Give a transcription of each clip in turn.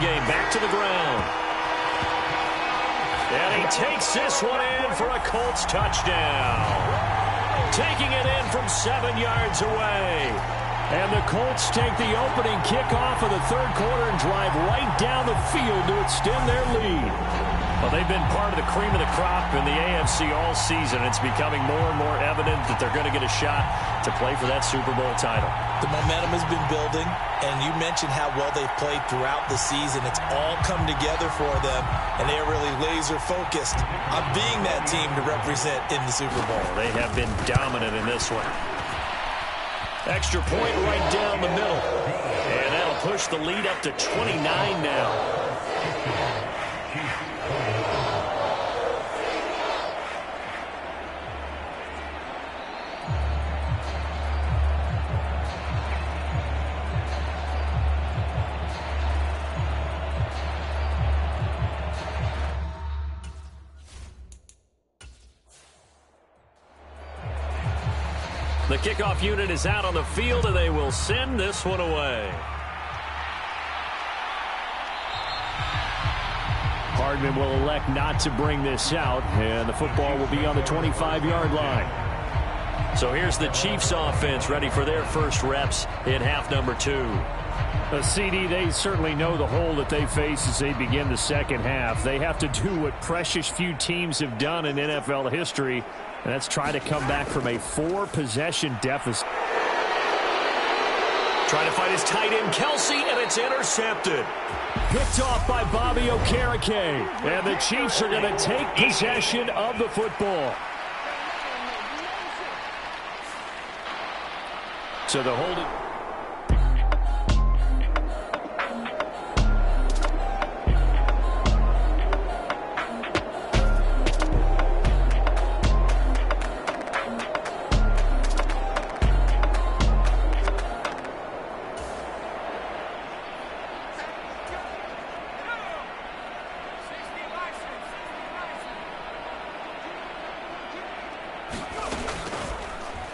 game. Back to the ground. And he takes this one in for a Colts touchdown. Taking it in from 7 yards away. And the Colts take the opening kickoff of the third quarter and drive right down the field to extend their lead. Well, they've been part of the cream of the crop in the AFC all season. It's becoming more and more evident that they're going to get a shot to play for that Super Bowl title. The momentum has been building, and you mentioned how well they've played throughout the season. It's all come together for them, and they are really laser-focused on being that team to represent in the Super Bowl. They have been dominant in this one. Extra point right down the middle. And that'll push the lead up to 29 now. The kickoff unit is out on the field, and they will send this one away. Hardman will elect not to bring this out, and the football will be on the 25-yard line. So here's the Chiefs offense ready for their first reps in half number 2. CD, they certainly know the hole that they face as they begin the second half. They have to do what precious few teams have done in NFL history, and that's try to come back from a 4-possession deficit. Trying to fight his tight end, Kelsey, and it's intercepted. Picked off by Bobby Okereke. And the Chiefs are going to take possession of the football. So the holding.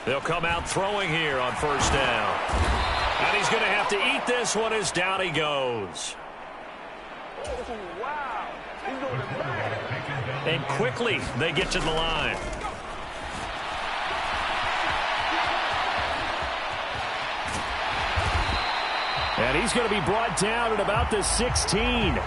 They'll come out throwing here on first down. And he's going to have to eat this one as down he goes. And quickly they get to the line. And he's going to be brought down at about the 16.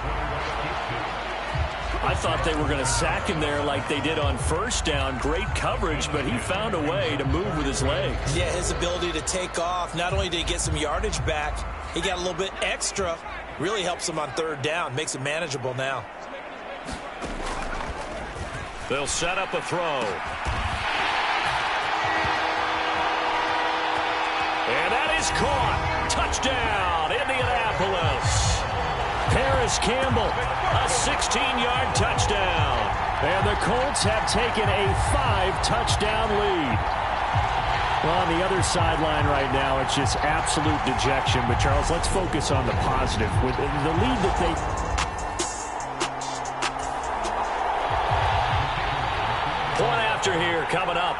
I thought they were going to sack him there like they did on first down. Great coverage, but he found a way to move with his legs. Yeah, his ability to take off. Not only did he get some yardage back, he got a little bit extra. Really helps him on third down. Makes it manageable now. They'll set up a throw. And that is caught. Touchdown, Indianapolis. Paris Campbell, a 16-yard touchdown. And the Colts have taken a 5-touchdown lead. Well, on the other sideline right now, it's just absolute dejection. But, Charles, let's focus on the positive. With the lead that they... Point after here coming up.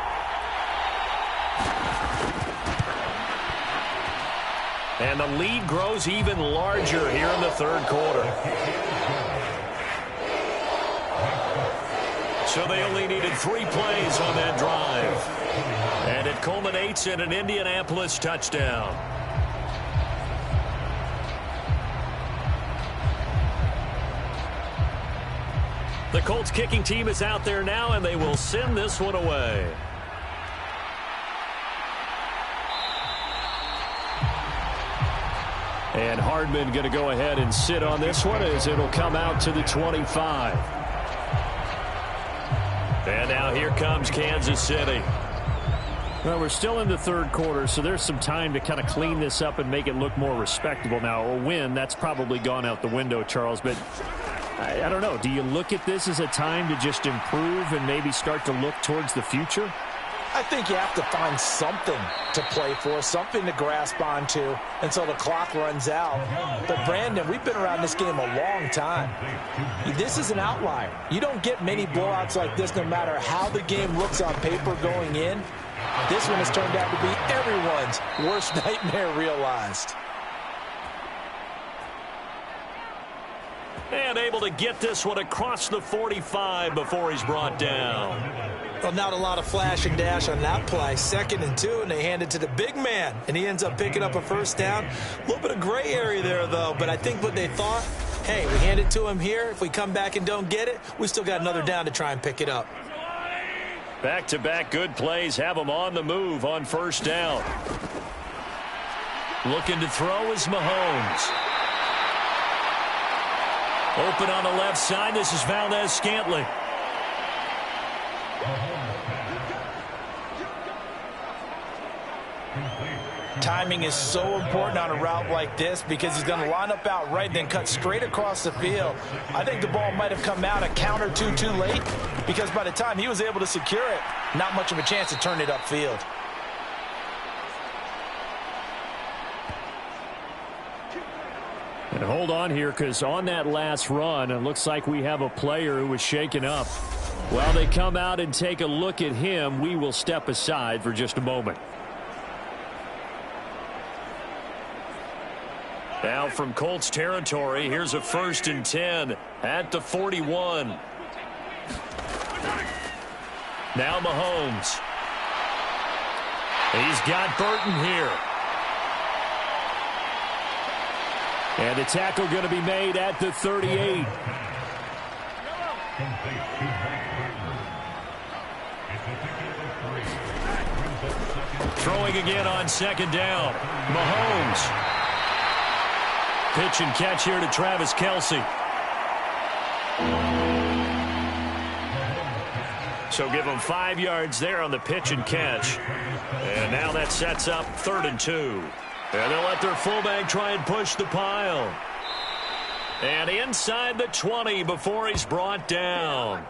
And the lead grows even larger here in the third quarter. So they only needed 3 plays on that drive. And it culminates in an Indianapolis touchdown. The Colts kicking team is out there now, and they will send this one away. And Hardman going to go ahead and sit on this one as it'll come out to the 25. And now here comes Kansas City. Well, we're still in the third quarter, so there's some time to kind of clean this up and make it look more respectable. Now, a win, that's probably gone out the window, Charles, but I don't know. Do you look at this as a time to just improve and maybe start to look towards the future? I think you have to find something to play for, something to grasp onto until the clock runs out. But, Brandon, we've been around this game a long time. This is an outlier. You don't get many blowouts like this no matter how the game looks on paper going in. This one has turned out to be everyone's worst nightmare realized. And able to get this one across the 45 before he's brought down. Well, not a lot of flash and dash on that play. 2nd and 2, and they hand it to the big man. And he ends up picking up a first down. A little bit of gray area there, though. But I think what they thought, hey, we hand it to him here. If we come back and don't get it, we still got another down to try and pick it up. Back-to-back good plays have him on the move on first down. Looking to throw is Mahomes. Open on the left side. This is Valdez-Scantling. Timing is so important on a route like this because he's going to line up out right and then cut straight across the field. I think the ball might have come out a count or two too late because by the time he was able to secure it, not much of a chance to turn it upfield. And hold on here, because on that last run, it looks like we have a player who was shaken up. While they come out and take a look at him, we will step aside for just a moment. Now from Colts territory, here's a 1st and 10 at the 41. Now Mahomes. He's got Burton here. And the tackle going to be made at the 38. Throwing again on 2nd down. Mahomes. Pitch and catch here to Travis Kelce. So give him 5 yards there on the pitch and catch. And now that sets up 3rd and 2. And they'll let their fullback try and push the pile. And inside the 20 before he's brought down.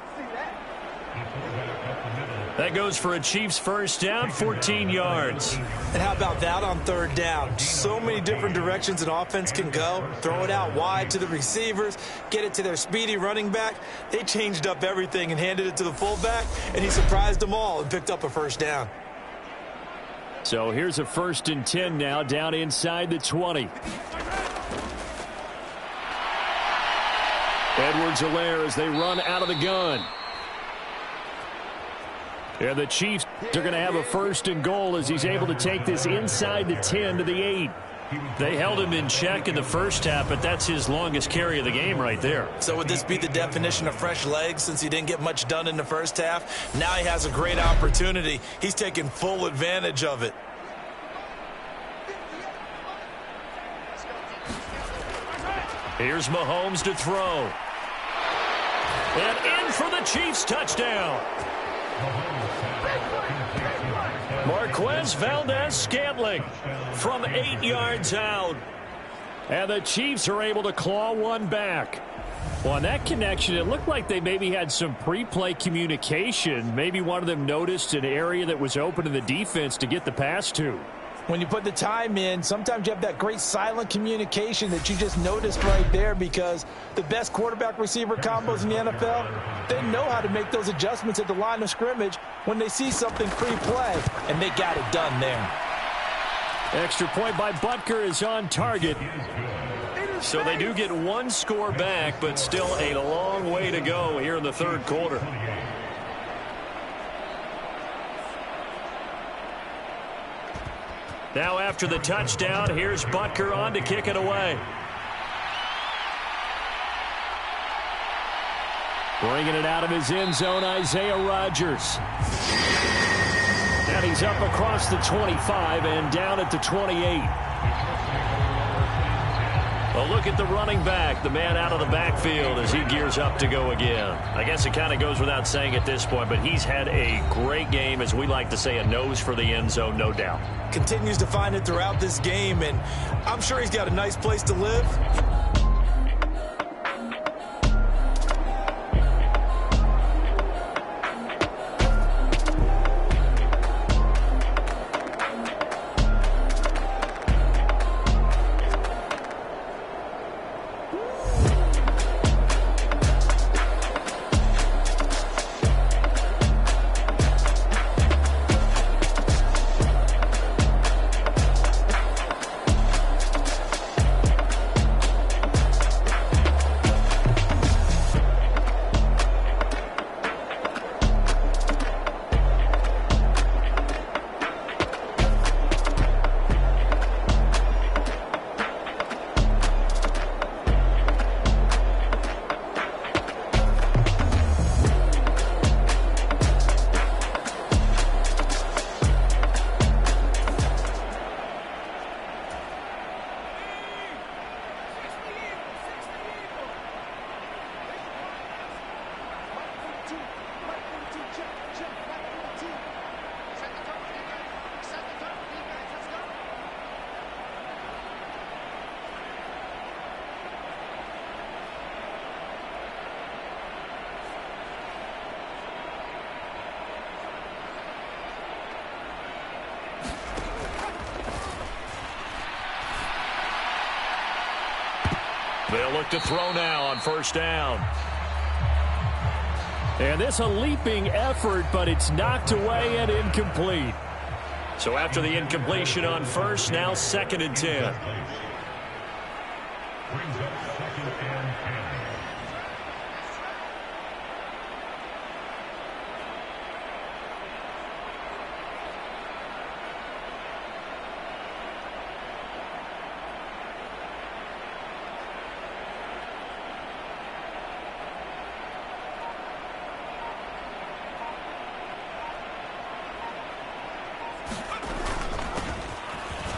That goes for a Chiefs first down, 14 yards. And how about that on 3rd down? So many different directions an offense can go. Throw it out wide to the receivers, get it to their speedy running back. They changed up everything and handed it to the fullback, and he surprised them all and picked up a first down. So here's a 1st and 10 now, down inside the 20. Edwards-Helaire as they run out of the gun. And the Chiefs are going to have a 1st and goal as he's able to take this inside the 10 to the 8. They held him in check in the first half, but that's his longest carry of the game right there. So would this be the definition of fresh legs since he didn't get much done in the first half? Now he has a great opportunity. He's taking full advantage of it. Here's Mahomes to throw. And in for the Chiefs touchdown. Marquez Valdez-Scantling from 8 yards out. And the Chiefs are able to claw one back. Well, on that connection, it looked like they maybe had some pre-play communication. Maybe one of them noticed an area that was open in the defense to get the pass to. When you put the time in, sometimes you have that great silent communication that you just noticed right there because the best quarterback-receiver combos in the NFL, they know how to make those adjustments at the line of scrimmage when they see something pre-play, and they got it done there. Extra point by Butker is on target. So they do get one score back, but still a long way to go here in the 3rd quarter. Now after the touchdown, here's Butker on to kick it away. Bringing it out of his end zone, Isaiah Rodgers. And he's up across the 25 and down at the 28. Well, look at the running back, the man out of the backfield as he gears up to go again. I guess it kind of goes without saying at this point, but he's had a great game, as we like to say, a nose for the end zone, no doubt. Continues to find it throughout this game, and I'm sure he's got a nice place to live. look to throw now on first down. And this a leaping effort, but it's knocked away and incomplete. So after the incompletion on first, now 2nd and 10.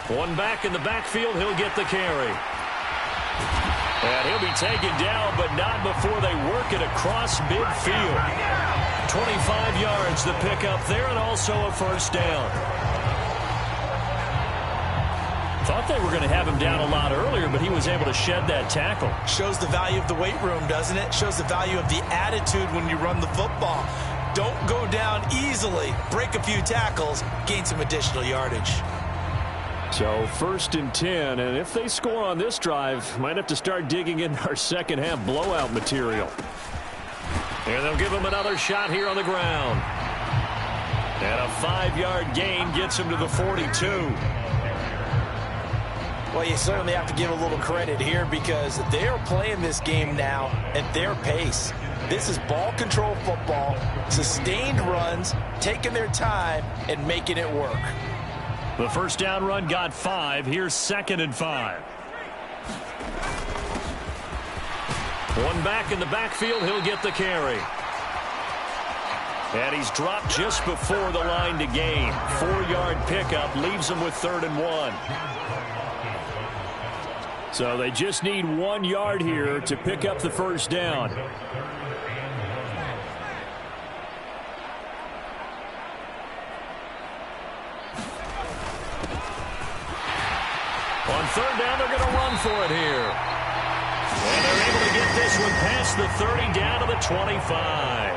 One back in the backfield, he'll get the carry. And he'll be taken down, but not before they work it across midfield. 25 yards the pickup there, and also a first down. Thought they were going to have him down a lot earlier, but he was able to shed that tackle. Shows the value of the weight room, doesn't it? Shows the value of the attitude when you run the football. Don't go down easily. Break a few tackles, gain some additional yardage. So 1st and 10, and if they score on this drive, might have to start digging in our second half blowout material. And they'll give him another shot here on the ground. And a 5-yard gain gets him to the 42. Well, you certainly have to give a little credit here because they are playing this game now at their pace. This is ball control football, sustained runs, taking their time and making it work. The first down run got 5. Here's 2nd and 5. One back in the backfield. He'll get the carry. And he's dropped just before the line to gain. 4-yard pickup leaves him with 3rd and 1. So they just need 1 yard here to pick up the first down. On 3rd down, they're going to run for it here. And they're able to get this one past the 30 down to the 25.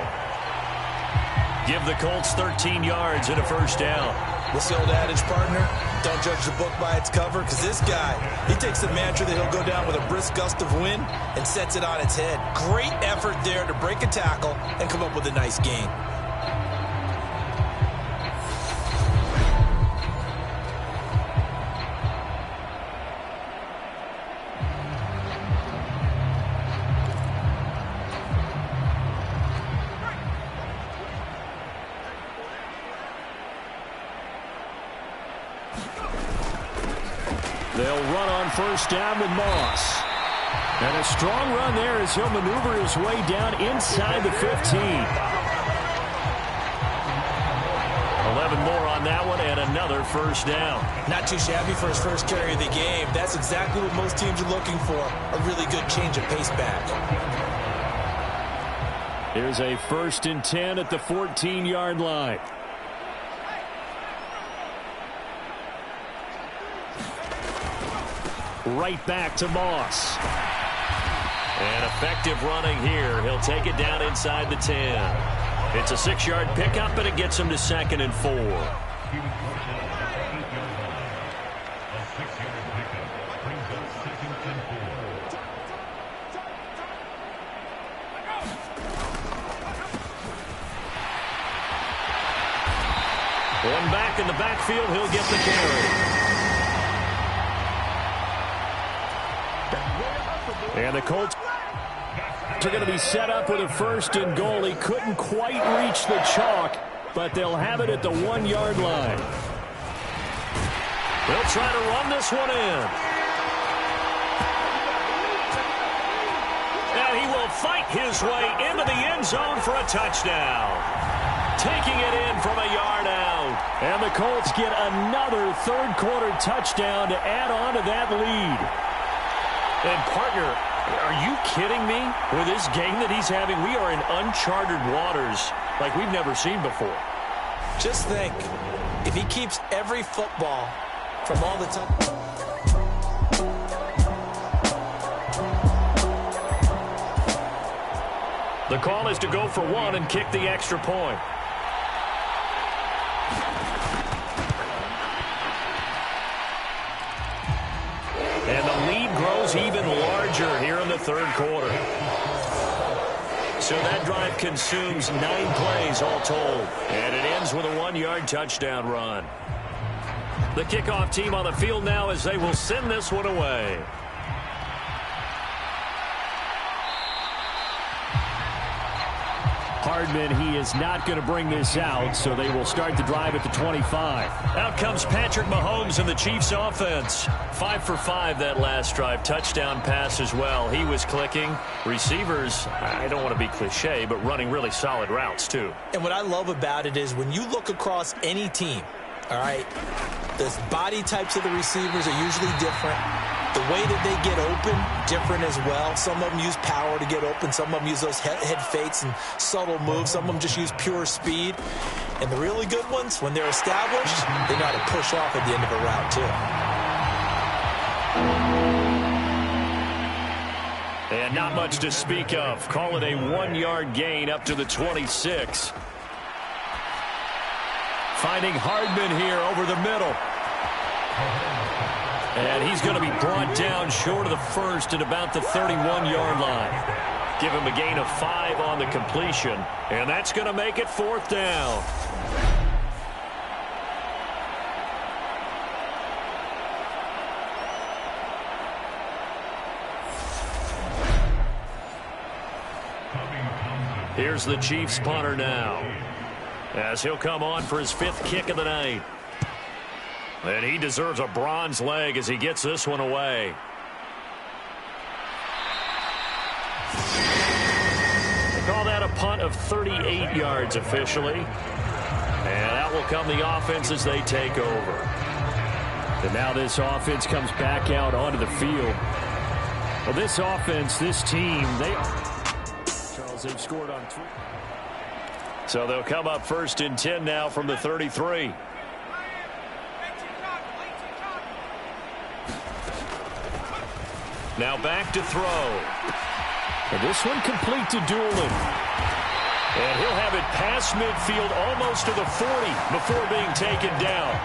Give the Colts 13 yards and a first down. What's the old adage, partner? Don't judge the book by its cover, because this guy, he takes the mantra that he'll go down with a brisk gust of wind and sets it on its head. Great effort there to break a tackle and come up with a nice gain. They'll run on first down with Moss. And a strong run there as he'll maneuver his way down inside the 15. 11 more on that one and another first down. Not too shabby for his first carry of the game. That's exactly what most teams are looking for. A really good change of pace back. Here's a 1st and 10 at the 14-yard line. Right back to Moss. And effective running here. He'll take it down inside the 10. It's a 6-yard pickup, and it gets him to 2nd and 4. One back in the backfield. He'll get the carry. And the Colts are going to be set up with a 1st and goal. He couldn't quite reach the chalk, but they'll have it at the 1-yard line. They'll try to run this one in. And he will fight his way into the end zone for a touchdown. Taking it in from a yard out. And the Colts get another third-quarter touchdown to add on to that lead. And, partner, are you kidding me? With this game that he's having, we are in uncharted waters like we've never seen before. Just think, if he keeps every football from all the time. The call is to go for 1 and kick the extra point. And the lead grows even larger here in the third quarter. So that drive consumes 9 plays all told. And it ends with a 1-yard touchdown run. The kickoff team on the field now as they will send this one away. Hardman, he is not going to bring this out, so they will start the drive at the 25. Out comes Patrick Mahomes and the Chiefs offense. 5 for 5 that last drive. Touchdown pass as well. He was clicking. Receivers, I don't want to be cliche, but running really solid routes too. And what I love about it is when you look across any team, all right, the body types of the receivers are usually different. The way that they get open, different as well. Some of them use power to get open. Some of them use those head fakes and subtle moves. Some of them just use pure speed. And the really good ones, when they're established, they know how to push off at the end of a route, too. And not much to speak of. Call it a 1-yard gain up to the 26. Finding Hardman here over the middle. And he's going to be brought down short of the first at about the 31-yard line. Give him a gain of 5 on the completion. And that's going to make it 4th down. Here's the Chiefs punter now, as he'll come on for his 5th kick of the night. And he deserves a bronze leg as he gets this one away. They call that a punt of 38 yards officially. And out will come the offense as they take over. And now this offense comes back out onto the field. Well, this offense, this team, Charles, they've scored on 3. So they'll come up 1st and 10 now from the 33. Now back to throw. And this one complete to Doolin. And he'll have it past midfield almost to the 40 before being taken down.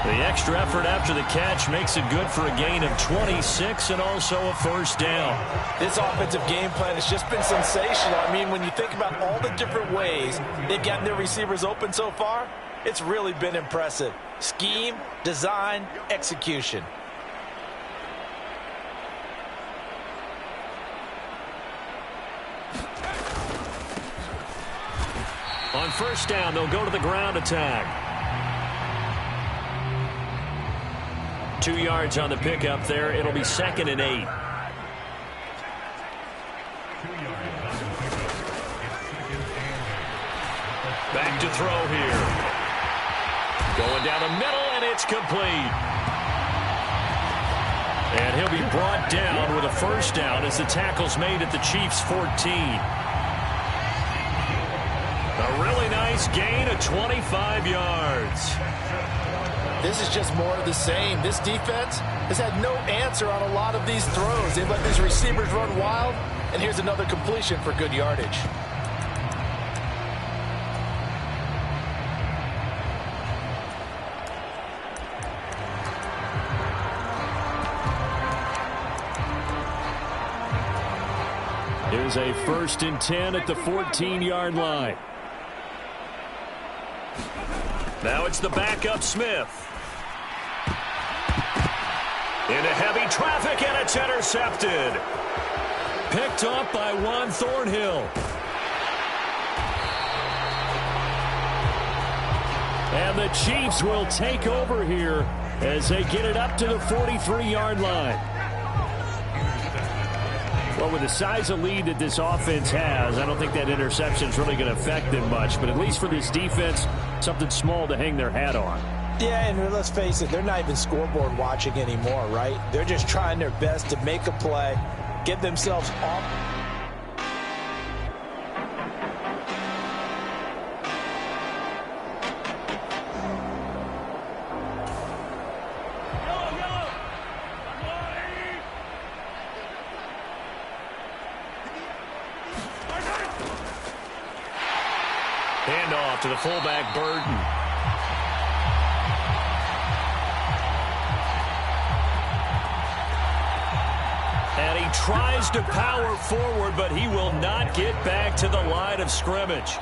The extra effort after the catch makes it good for a gain of 26 and also a 1st down. This offensive game plan has just been sensational. I mean, when you think about all the different ways they've gotten their receivers open so far, it's really been impressive. Scheme, design, execution. On 1st down, they'll go to the ground attack. 2 yards on the pickup there. It'll be 2nd and 8. Back to throw here. Going down the middle, and it's complete. And he'll be brought down with a 1st down as the tackle's made at the Chiefs' 14. A really nice gain of 25 yards. This is just more of the same. This defense has had no answer on a lot of these throws. They've let these receivers run wild, and here's another completion for good yardage. Here's a 1st and 10 at the 14-yard line. Now it's the backup Smith. Into heavy traffic, and it's intercepted. Picked up by Juan Thornhill. And the Chiefs will take over here as they get it up to the 43-yard line. Well, with the size of lead that this offense has, I don't think that interception is really going to affect them much. But at least for this defense, something small to hang their hat on. Yeah, and let's face it, they're not even scoreboard watching anymore, right? They're just trying their best to make a play, get themselves off. Handoff to the fullback, Burton. And he tries to power forward, but he will not get back to the line of scrimmage.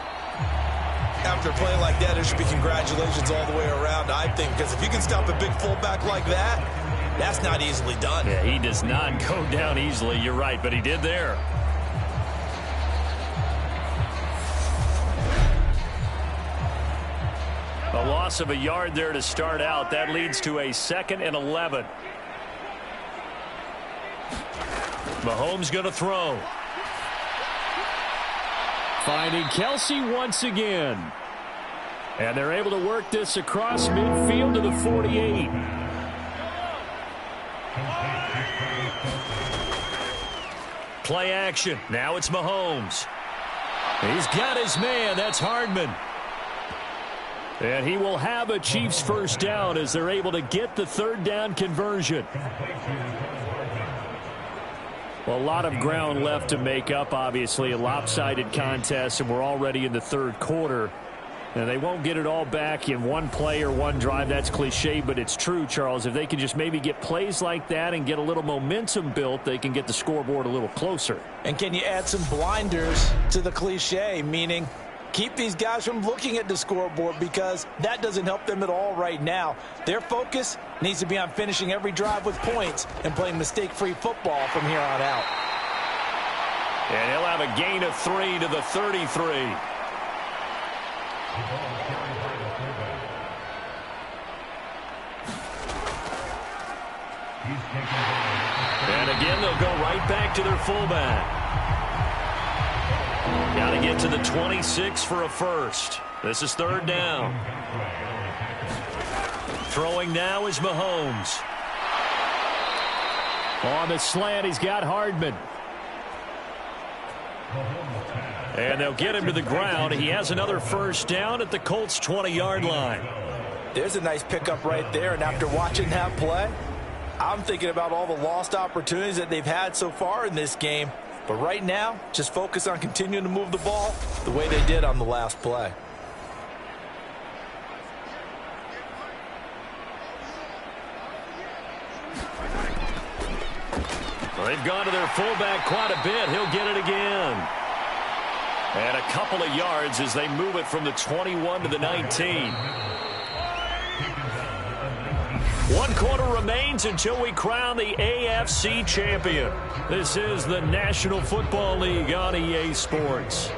After a play like that, there should be congratulations all the way around, I think, because if you can stop a big fullback like that, that's not easily done. Yeah, he does not go down easily. You're right, but he did there. A loss of a yard there to start out. That leads to a 2nd and 11. Mahomes going to throw. Finding Kelsey once again. And they're able to work this across midfield to the 48. Play action. Now it's Mahomes. He's got his man. That's Hardman. And he will have a Chiefs first down as they're able to get the 3rd down conversion. Well, a lot of ground left to make up, obviously. A lopsided contest, and we're already in the 3rd quarter. And they won't get it all back in one play or one drive. That's cliche, but it's true, Charles. If they can just maybe get plays like that and get a little momentum built, they can get the scoreboard a little closer. And can you add some blinders to the cliche, meaning keep these guys from looking at the scoreboard, because that doesn't help them at all right now. Their focus needs to be on finishing every drive with points and playing mistake-free football from here on out. And he'll have a gain of 3 to the 33. And again, they'll go right back to their fullback. Got to get to the 26 for a first. This is 3rd down. Throwing now is Mahomes. On the slant, he's got Hardman. And they'll get him to the ground. He has another first down at the Colts' 20-yard line. There's a nice pickup right there, and after watching that play, I'm thinking about all the lost opportunities that they've had so far in this game. But right now, just focus on continuing to move the ball the way they did on the last play. Well, they've gone to their fullback quite a bit. He'll get it again. And a couple of yards as they move it from the 21 to the 19. 1 quarter remains until we crown the AFC champion. This is the National Football League on EA Sports.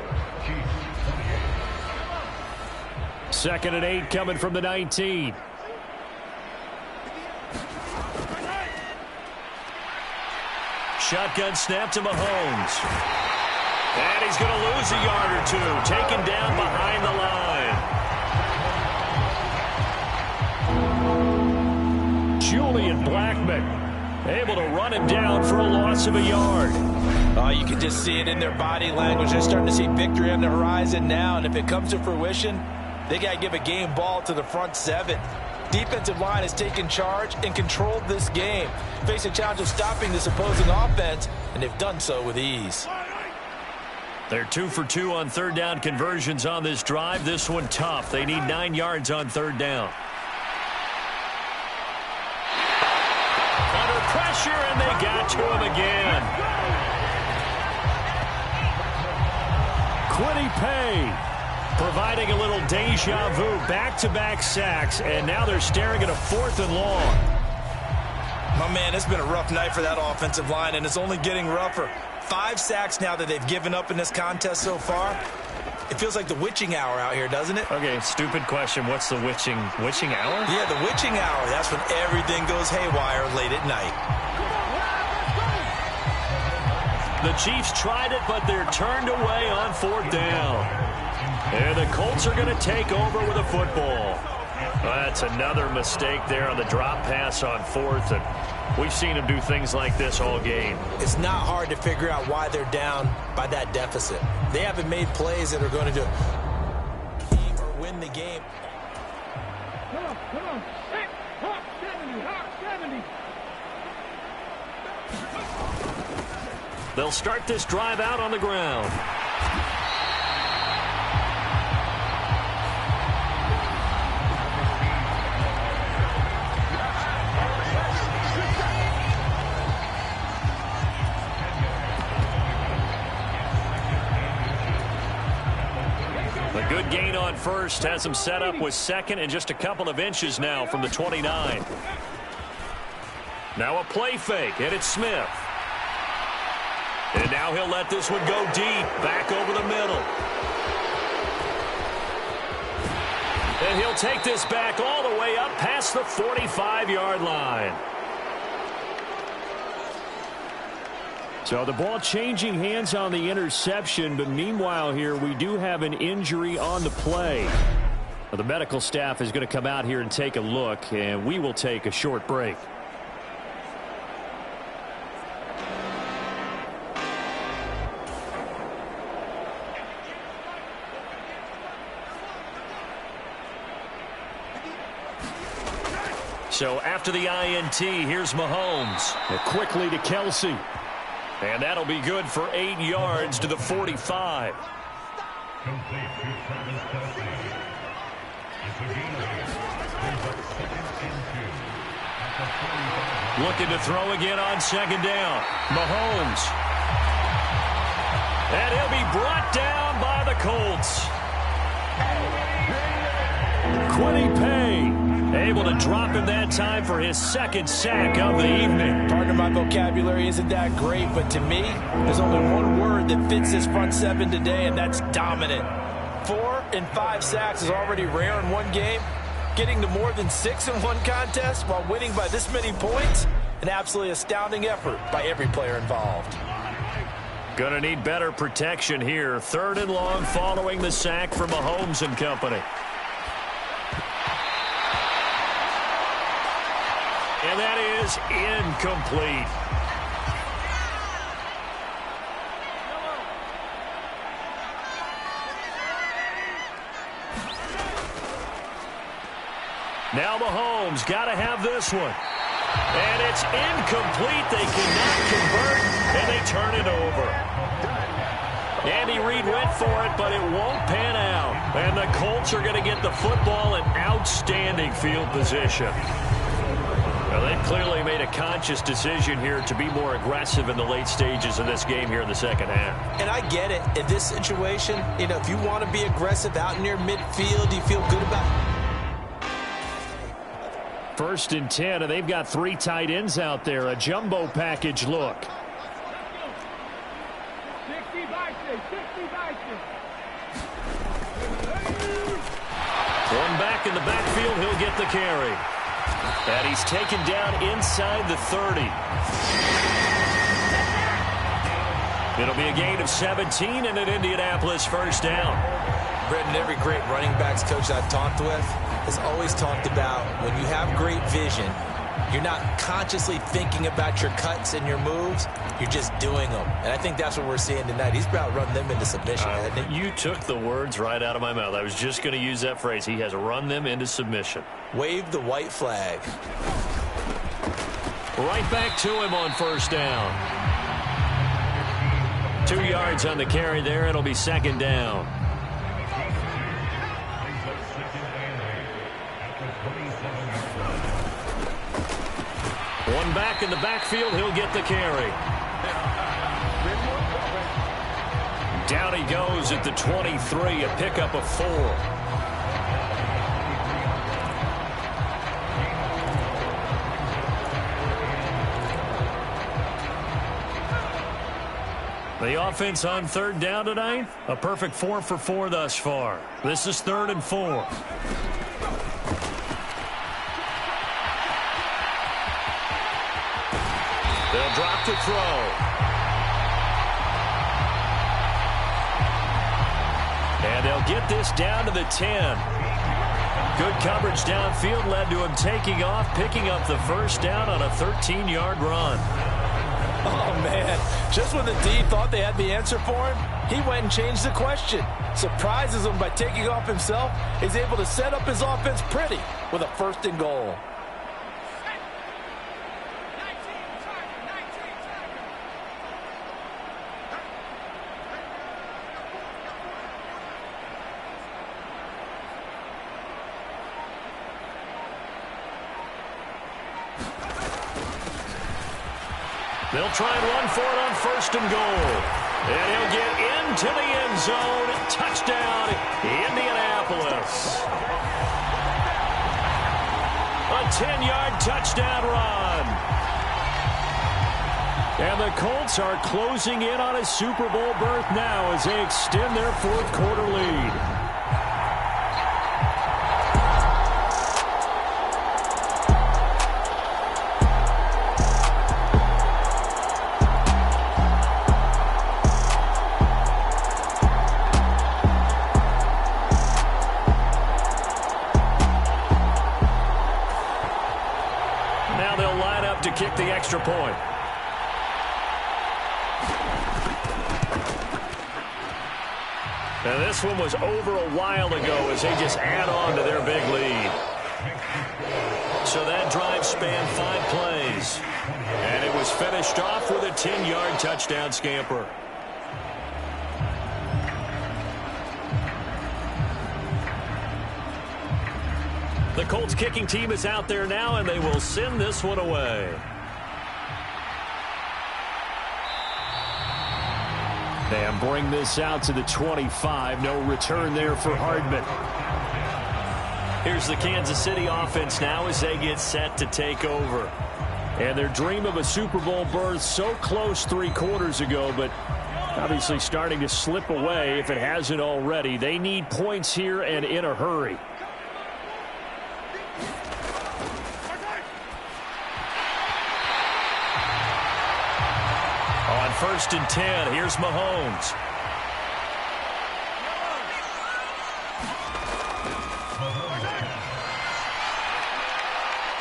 2nd and 8 coming from the 19. Shotgun snap to Mahomes. And he's going to lose a yard or two. Taken down behind the line. Julian Blackman able to run him down for a loss of a yard. You can just see it in their body language. They're starting to see victory on the horizon now. And if it comes to fruition, they got to give a game ball to the front 7. Defensive line has taken charge and controlled this game. Facing a challenge of stopping this opposing offense, and they've done so with ease. They're 2 for 2 on 3rd down conversions on this drive. This one tough. They need 9 yards on 3rd down. Under pressure, and they got to him again. Quiddy Pay providing a little deja vu. Back-to-back sacks, and now they're staring at a 4th and long. My man, it's been a rough night for that offensive line, and it's only getting rougher. 5 sacks now that they've given up in this contest so far. It feels like the witching hour out here, doesn't it? Okay, stupid question. What's the witching hour? Yeah, the witching hour. That's when everything goes haywire late at night. The Chiefs tried it, but they're turned away on 4th down. And the Colts are going to take over with a football. That's another mistake there on the drop pass on 4th, and we've seen them do things like this all game. It's not hard to figure out why they're down by that deficit. They haven't made plays that are going to do or win the game. Come on. Hey, Hawk 70. They'll start this drive out on the ground. Good gain on first. Has him set up with second and just a couple of inches now from the 29. Now a play fake, and it's Smith. And now he'll let this one go deep, back over the middle. And he'll take this back all the way up past the 45-yard line. So the ball changing hands on the interception, but meanwhile here we do have an injury on the play. Well, the medical staff is going to come out here and take a look, and we will take a short break. So after the INT, here's Mahomes. And quickly to Kelsey. And that'll be good for 8 yards to the 45. Looking to throw again on second down. Mahomes. And he'll be brought down by the Colts. Quiddy Pay. Able to drop him that time for his second sack of the evening. Pardon my vocabulary isn't that great, but to me, there's only one word that fits this front seven today, and that's dominant. 4 and 5 sacks is already rare in one game. Getting to more than 6 in one contest while winning by this many points, an absolutely astounding effort by every player involved. Gonna need better protection here. 3rd and long following the sack from Mahomes and company. And that is incomplete. Now Mahomes got to have this one. And it's incomplete. They cannot convert, and they turn it over. Andy Reid went for it, but it won't pan out. And the Colts are going to get the football in outstanding field position. Well, they've clearly made a conscious decision here to be more aggressive in the late stages of this game here in the second half. And I get it. In this situation, if you want to be aggressive out near midfield, you feel good about it. 1st and 10, and they've got 3 tight ends out there. A jumbo package look. 60 by 6, 60 by 6. One back in the backfield, he'll get the carry. And he's taken down inside the 30. It'll be a gain of 17 and an Indianapolis first down. Brendan, every great running backs coach I've talked with has always talked about when you have great vision, you're not consciously thinking about your cuts and your moves. You're just doing them. And I think that's what we're seeing tonight. He's about to run them into submission. You took the words right out of my mouth. I was just going to use that phrase. He has run them into submission. Wave the white flag. Right back to him on first down. 2 yards on the carry there. It'll be second down. One back in the backfield. He'll get the carry. Down he goes at the 23, a pickup of 4. The offense on 3rd down tonight, a perfect 4 for 4 thus far. This is 3rd and 4. They'll drop to throw. And they'll get this down to the 10. Good coverage downfield led to him taking off, picking up the first down on a 13-yard run. Oh, man. Just when the D thought they had the answer for him, he went and changed the question. Surprises him by taking off himself. He's able to set up his offense pretty with a 1st and goal. They'll try and run for it on 1st and goal. And he'll get into the end zone. Touchdown, Indianapolis. A 10-yard touchdown run. And the Colts are closing in on a Super Bowl berth now as they extend their fourth quarter lead. Now they'll line up to kick the extra point. And this one was over a while ago as they just add on to their big lead. So that drive spanned 5 plays. And it was finished off with a 10-yard touchdown scamper. The Colts kicking team is out there now, and they will send this one away. And bring this out to the 25. No return there for Hardman. Here's the Kansas City offense now as they get set to take over. And their dream of a Super Bowl berth so close 3 quarters ago, but obviously starting to slip away if it hasn't already. They need points here and in a hurry. On 1st and 10, here's Mahomes.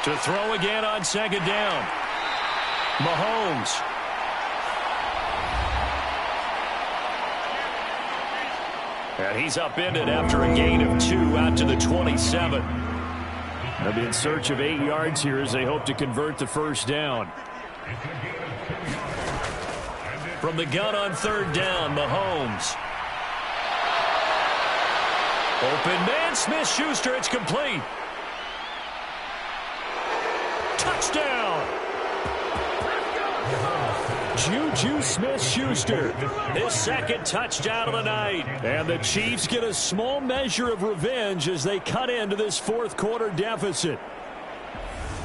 To throw again on 2nd down. Mahomes. And he's upended after a gain of 2 out to the 27. They'll be in search of 8 yards here as they hope to convert the 1st down. From the gun on 3rd down, Mahomes. Open man, Smith-Schuster, it's complete. Touchdown! Juju Smith-Schuster, his 2nd touchdown of the night. And the Chiefs get a small measure of revenge as they cut into this 4th quarter deficit.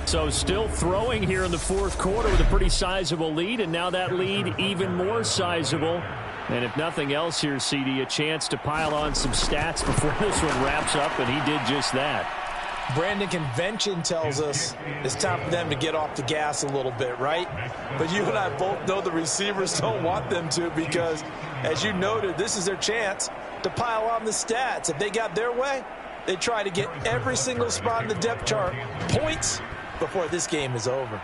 So still throwing here in the 4th quarter with a pretty sizable lead, and now that lead even more sizable. And if nothing else here, CD, a chance to pile on some stats before this one wraps up, and he did just that. Brandon, convention tells us it's time for them to get off the gas a little bit, right? But you and I both know the receivers don't want them to because, as you noted, this is their chance to pile on the stats. If they got their way, they try to get every single spot in the depth chart points before this game is over.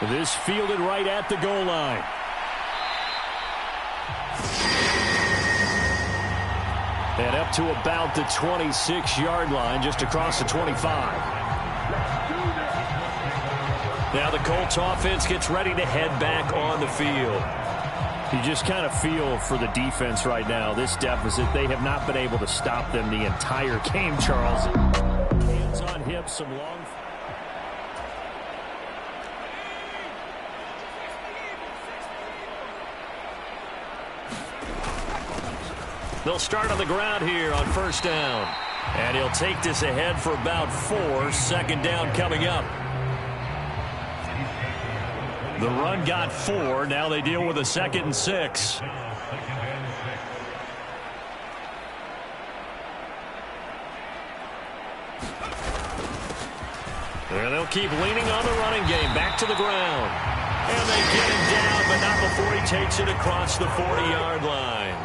This fielded right at the goal line. And up to about the 26-yard line, just across the 25. Now the Colts offense gets ready to head back on the field. You just kind of feel for the defense right now. This deficit, they have not been able to stop them the entire game, Charles. Hands on hips, some long... They'll start on the ground here on 1st down. And he'll take this ahead for about 4. 2nd down coming up. The run got 4. Now they deal with a 2nd and 6. And they'll keep leaning on the running game. Back to the ground. And they get him down, but not before he takes it across the 40-yard line.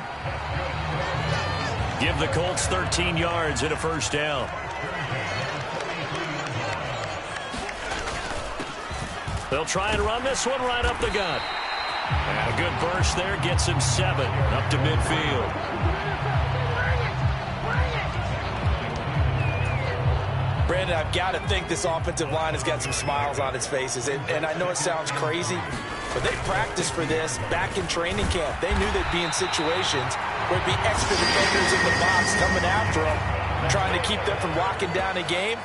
Give the Colts 13 yards and a 1st down. They'll try and run this one right up the gut. And a good burst there gets him 7 up to midfield. Brandon, I've got to think this offensive line has got some smiles on its faces. And I know it sounds crazy, but they practiced for this back in training camp. They knew they'd be in situations where it'd be extra defenders in the box coming after them, trying to keep them from locking down a game.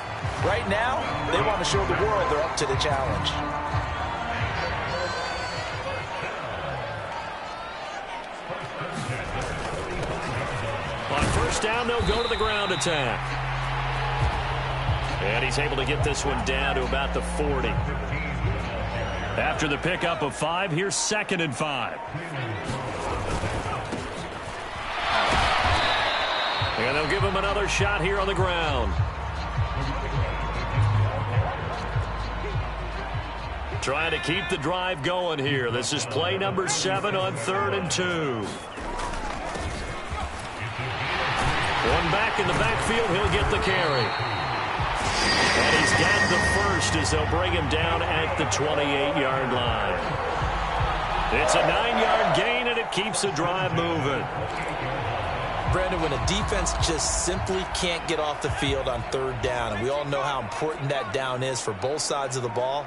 Right now, they want to show the world they're up to the challenge. first down, they'll go to the ground attack. And he's able to get this one down to about the 40. After the pickup of 5, here's 2nd and 5. And they'll give him another shot here on the ground. Trying to keep the drive going here. This is play number 7 on 3rd and 2. One back in the backfield. He'll get the carry. And he's got the first as they'll bring him down at the 28-yard line. It's a 9-yard gain, and it keeps the drive moving. Brandon, when a defense just simply can't get off the field on 3rd down, and we all know how important that down is for both sides of the ball,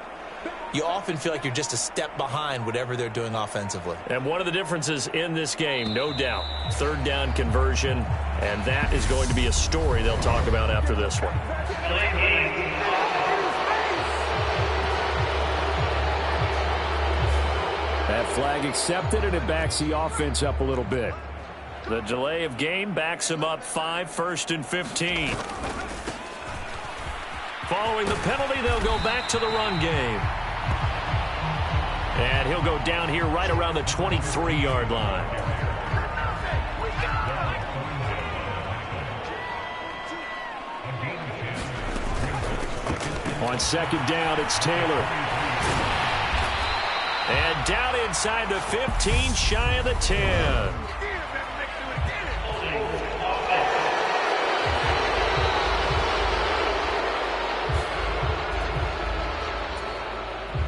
you often feel like you're just a step behind whatever they're doing offensively. And one of the differences in this game, no doubt, 3rd down conversion, and that is going to be a story they'll talk about after this one. That flag accepted, and it backs the offense up a little bit. The delay of game backs him up 5, 1st and 15. Following the penalty, they'll go back to the run game. And he'll go down here right around the 23-yard line. On 2nd down, it's Taylor. And down inside the 15, shy of the 10.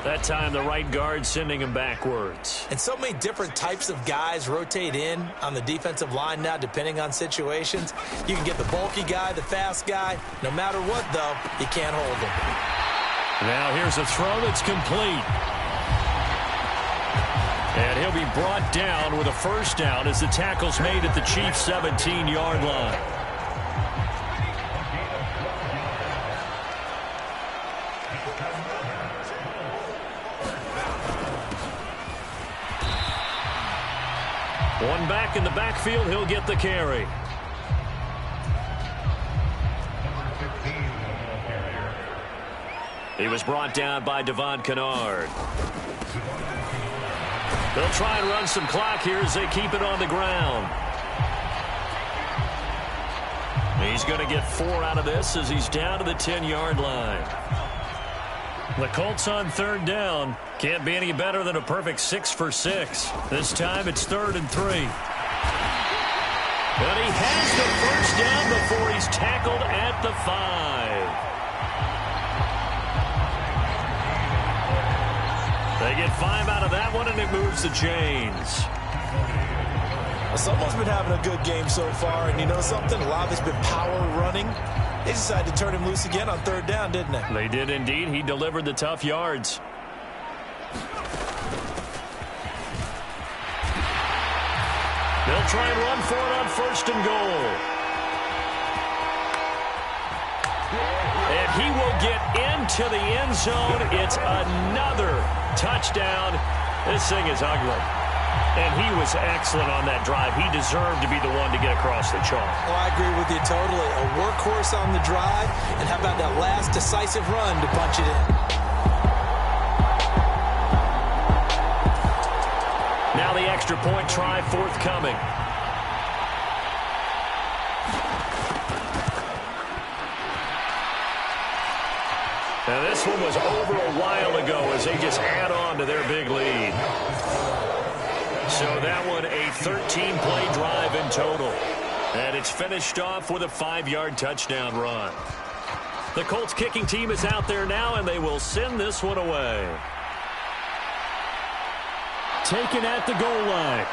That time, the right guard sending him backwards. And so many different types of guys rotate in on the defensive line now, depending on situations. You can get the bulky guy, the fast guy. No matter what, though, you can't hold him. Now here's a throw that's complete. And he'll be brought down with a first down as the tackle's made at the Chiefs' 17-yard line. One back in the backfield, he'll get the carry. He was brought down by Devon Kennard. They'll try and run some clock here as they keep it on the ground. He's going to get 4 out of this as he's down to the 10-yard line. The Colts on 3rd down. Can't be any better than a perfect 6 for 6. This time it's 3rd and 3. But he has the first down before he's tackled at the 5. They get 5 out of that one, and it moves the chains. Someone's been having a good game so far, and you know something? A lot of it's been power running. They decided to turn him loose again on 3rd down, didn't they? They did indeed. He delivered the tough yards. They'll try and run for it on 1st and goal. And he will get into the end zone. It's another touchdown. This thing is ugly. And he was excellent on that drive. He deserved to be the one to get across the chalk. Oh, I agree with you totally. A workhorse on the drive. And how about that last decisive run to punch it in? Now the extra point try forthcoming. Now this one was over a while ago as they just add on to their big lead. So that one a 13-play drive in total. And it's finished off with a 5-yard touchdown run. The Colts kicking team is out there now, and they will send this one away. Taken at the goal line.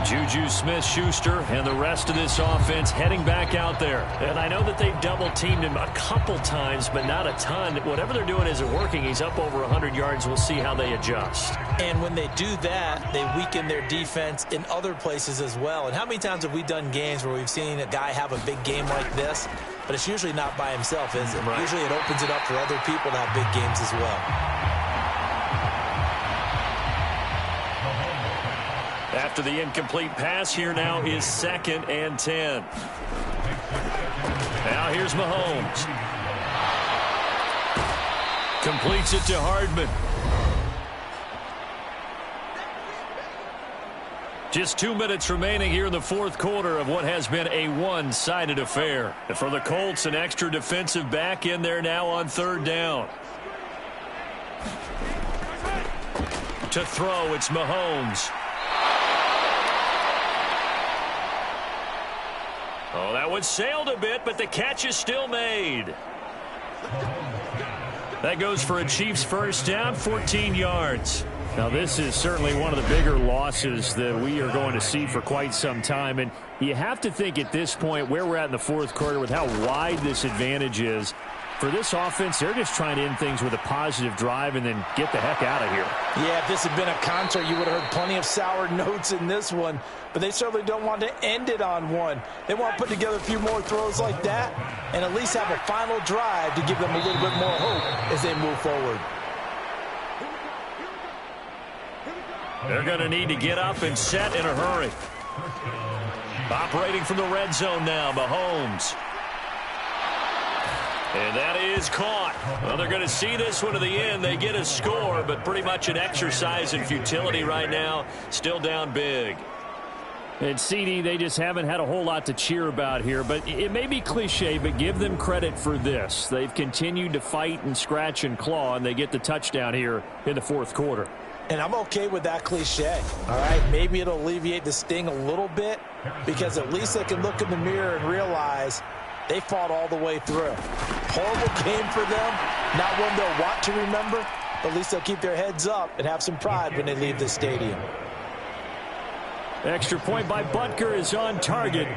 Juju Smith-Schuster and the rest of this offense heading back out there. And I know that they've double-teamed him a couple times, but not a ton. Whatever they're doing isn't working. He's up over 100 yards. We'll see how they adjust. And when they do that, they weaken their defense in other places as well. And how many times have we done games where we've seen a guy have a big game like this, but it's usually not by himself, is it? Right. Usually it opens it up for other people to have big games as well. After the incomplete pass, here now is 2nd and 10. Now here's Mahomes. Completes it to Hardman. Just 2 minutes remaining here in the fourth quarter of what has been a one-sided affair. And for the Colts, an extra defensive back in there now on 3rd down. To throw, it's Mahomes. Oh, that one sailed a bit, but the catch is still made. That goes for a Chiefs first down, 14 yards. Now, this is certainly one of the bigger losses that we are going to see for quite some time. And you have to think at this point where we're at in the fourth quarter with how wide this advantage is. For this offense, they're just trying to end things with a positive drive and then get the heck out of here. Yeah, if this had been a concert, you would have heard plenty of sour notes in this one. But they certainly don't want to end it on one. They want to put together a few more throws like that and at least have a final drive to give them a little bit more hope as they move forward. They're going to need to get up and set in a hurry. Operating from the red zone now, Mahomes. And that is caught. Well, they're going to see this one to the end. They get a score, but pretty much an exercise in futility right now. Still down big. And CD, they just haven't had a whole lot to cheer about here. But it may be cliche, but give them credit for this. They've continued to fight and scratch and claw, and they get the touchdown here in the fourth quarter. And I'm okay with that cliche, all right? Maybe it'll alleviate the sting a little bit because at least they can look in the mirror and realize they fought all the way through. Horrible game for them, not one they'll want to remember, but at least they'll keep their heads up and have some pride when they leave the stadium. Extra point by Butker is on target.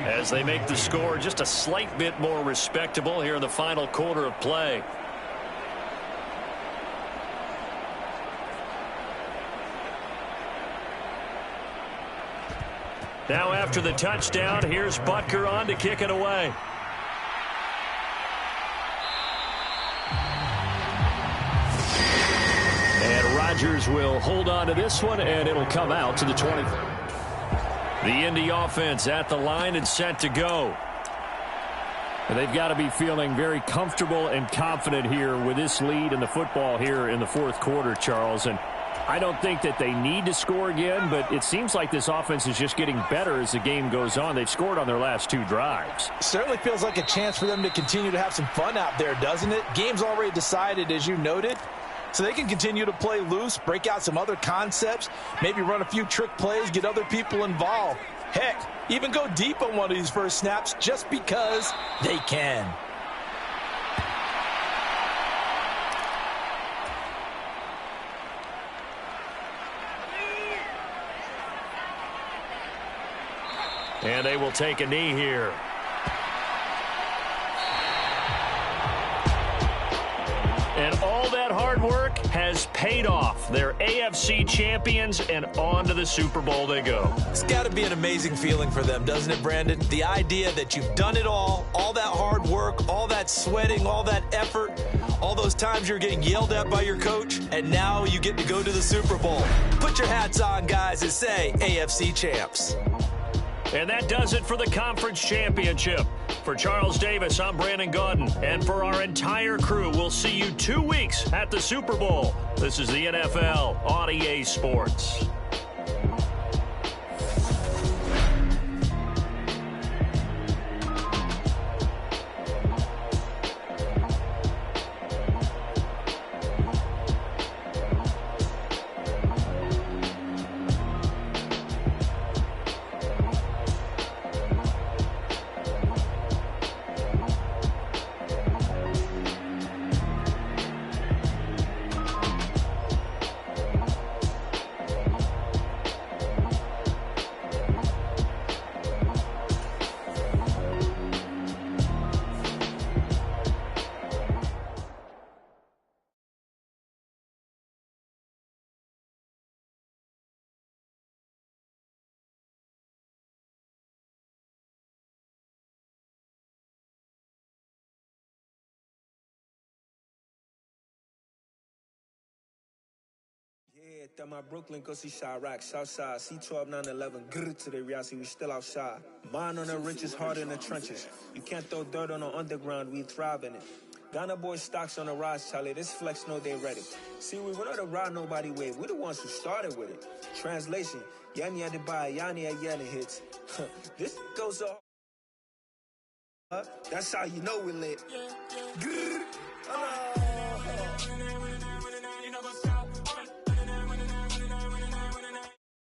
As they make the score just a slight bit more respectable here in the final quarter of play. Now after the touchdown, here's Butker on to kick it away. And Rodgers will hold on to this one, and it'll come out to the 20. The Indy offense at the line and set to go. And they've got to be feeling very comfortable and confident here with this lead in the football here in the fourth quarter, Charles. And I don't think that they need to score again, but it seems like this offense is just getting better as the game goes on. They've scored on their last 2 drives. Certainly feels like a chance for them to continue to have some fun out there, doesn't it? Game's already decided, as you noted, so they can continue to play loose, break out some other concepts, maybe run a few trick plays, get other people involved. Heck, even go deep on one of these first snaps just because they can. And they will take a knee here. And all that hard work has paid off. They're AFC champions, and on to the Super Bowl they go. It's got to be an amazing feeling for them, doesn't it, Brandon? The idea that you've done it all that hard work, all that sweating, all that effort, all those times you're getting yelled at by your coach, and now you get to go to the Super Bowl. Put your hats on, guys, and say AFC champs. And that does it for the conference championship. For Charles Davis, I'm Brandon Gaudin. And for our entire crew, we'll see you 2 weeks at the Super Bowl. This is the NFL on EA Sports. That my Brooklyn go see Chirac, Southside, C12, 911, grrr to the reality, we still outside. Mine on the riches, hard in the trenches. You can't throw dirt on the underground, we thrive in it. Ghana boys stocks on the rise, Charlie, this flex know they ready. See, we went on the ride nobody wave, we the ones who started with it. Translation, Yanni had to buy, Yanni at Yanni hits. This goes off. That's how you know we lit. Grrr.